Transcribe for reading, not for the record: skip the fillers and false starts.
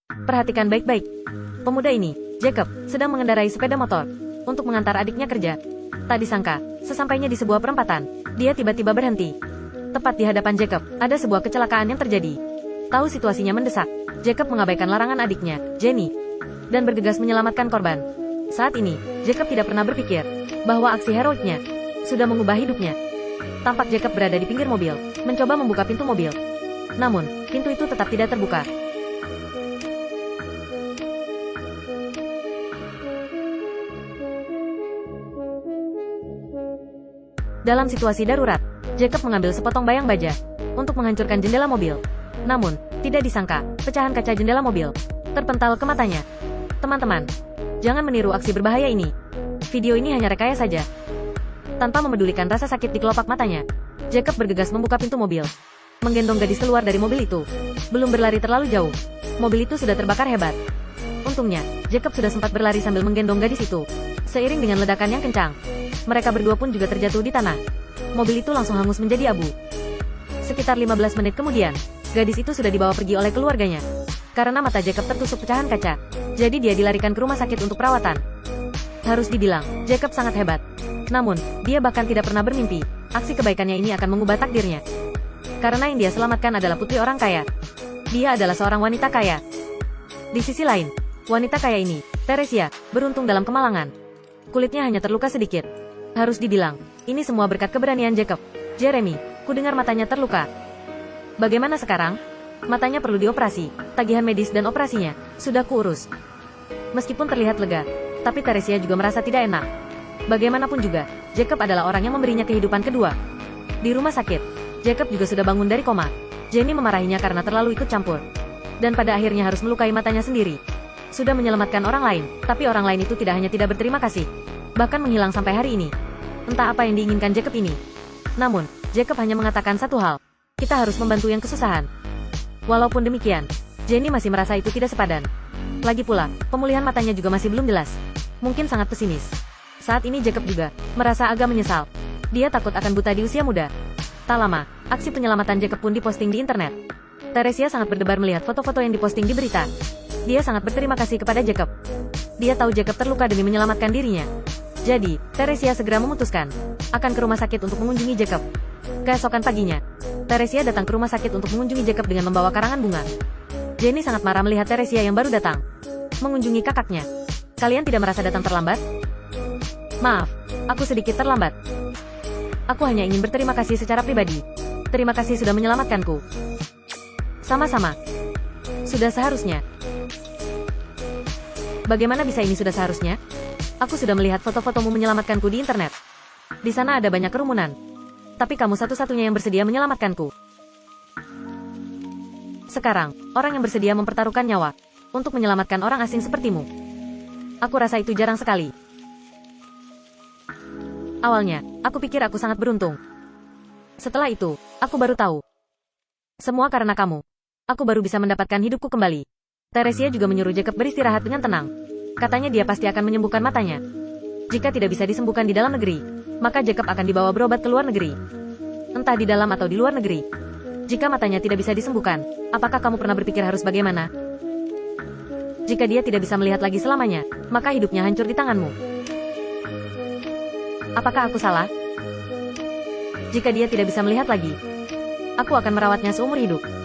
Perhatikan baik-baik. Pemuda ini, Jacob, sedang mengendarai sepeda motor untuk mengantar adiknya kerja. Tak disangka, sesampainya di sebuah perempatan, dia tiba-tiba berhenti. Tepat di hadapan Jacob, ada sebuah kecelakaan yang terjadi. Tahu situasinya mendesak, Jacob mengabaikan larangan adiknya, Jenny, dan bergegas menyelamatkan korban. Saat ini, Jacob tidak pernah berpikir bahwa aksi heroiknya sudah mengubah hidupnya. Tampak Jacob berada di pinggir mobil, mencoba membuka pintu mobil. Namun, pintu itu tetap tidak terbuka. Dalam situasi darurat, Jacob mengambil sepotong bayang baja untuk menghancurkan jendela mobil. Namun, tidak disangka, pecahan kaca jendela mobil terpental ke matanya. Teman-teman, jangan meniru aksi berbahaya ini. Video ini hanya rekayasa saja. Tanpa memedulikan rasa sakit di kelopak matanya, Jacob bergegas membuka pintu mobil, menggendong gadis keluar dari mobil itu. Belum berlari terlalu jauh, mobil itu sudah terbakar hebat. Untungnya, Jacob sudah sempat berlari sambil menggendong gadis itu. Seiring dengan ledakan yang kencang, mereka berdua pun juga terjatuh di tanah. Mobil itu langsung hangus menjadi abu. Sekitar 15 menit kemudian, gadis itu sudah dibawa pergi oleh keluarganya. Karena mata Jacob tertusuk pecahan kaca, jadi dia dilarikan ke rumah sakit untuk perawatan. Harus dibilang, Jacob sangat hebat. Namun, dia bahkan tidak pernah bermimpi, aksi kebaikannya ini akan mengubah takdirnya. Karena yang dia selamatkan adalah putri orang kaya. Dia adalah seorang wanita kaya. Di sisi lain, wanita kaya ini, Teresia, beruntung dalam kemalangan. Kulitnya hanya terluka sedikit. Harus dibilang, ini semua berkat keberanian Jacob. Jeremy, kudengar matanya terluka. Bagaimana sekarang? Matanya perlu dioperasi. Tagihan medis dan operasinya sudah kuurus. Meskipun terlihat lega, tapi Teresia juga merasa tidak enak. Bagaimanapun juga, Jacob adalah orang yang memberinya kehidupan kedua. Di rumah sakit, Jacob juga sudah bangun dari koma. Jenny memarahinya karena terlalu ikut campur. Dan pada akhirnya harus melukai matanya sendiri. Sudah menyelamatkan orang lain, tapi orang lain itu tidak hanya tidak berterima kasih, bahkan menghilang sampai hari ini. Entah apa yang diinginkan Jacob ini. Namun, Jacob hanya mengatakan satu hal. Kita harus membantu yang kesusahan. Walaupun demikian, Jenny masih merasa itu tidak sepadan. Lagi pula, pemulihan matanya juga masih belum jelas. Mungkin sangat pesimis. Saat ini Jacob juga merasa agak menyesal. Dia takut akan buta di usia muda. Tak lama, aksi penyelamatan Jacob pun diposting di internet. Teresia sangat berdebar melihat foto-foto yang diposting di berita. Dia sangat berterima kasih kepada Jacob. Dia tahu Jacob terluka demi menyelamatkan dirinya. Jadi, Teresia segera memutuskan akan ke rumah sakit untuk mengunjungi Jacob. Keesokan paginya, Teresia datang ke rumah sakit untuk mengunjungi Jacob dengan membawa karangan bunga. Jenny sangat marah melihat Teresia yang baru datang mengunjungi kakaknya. Kalian tidak merasa datang terlambat? Maaf, aku sedikit terlambat. Aku hanya ingin berterima kasih secara pribadi. Terima kasih sudah menyelamatkanku. Sama-sama. Sudah seharusnya. Bagaimana bisa ini sudah seharusnya? Aku sudah melihat foto-fotomu menyelamatkanku di internet. Di sana ada banyak kerumunan. Tapi kamu satu-satunya yang bersedia menyelamatkanku. Sekarang, orang yang bersedia mempertaruhkan nyawa untuk menyelamatkan orang asing sepertimu. Aku rasa itu jarang sekali. Awalnya, aku pikir aku sangat beruntung. Setelah itu, aku baru tahu. Semua karena kamu. Aku baru bisa mendapatkan hidupku kembali. Teresia juga menyuruh Jacob beristirahat dengan tenang. Katanya dia pasti akan menyembuhkan matanya. Jika tidak bisa disembuhkan di dalam negeri, maka Jacob akan dibawa berobat ke luar negeri. Entah di dalam atau di luar negeri. Jika matanya tidak bisa disembuhkan, apakah kamu pernah berpikir harus bagaimana? Jika dia tidak bisa melihat lagi selamanya, maka hidupnya hancur di tanganmu. Apakah aku salah? Jika dia tidak bisa melihat lagi, aku akan merawatnya seumur hidup.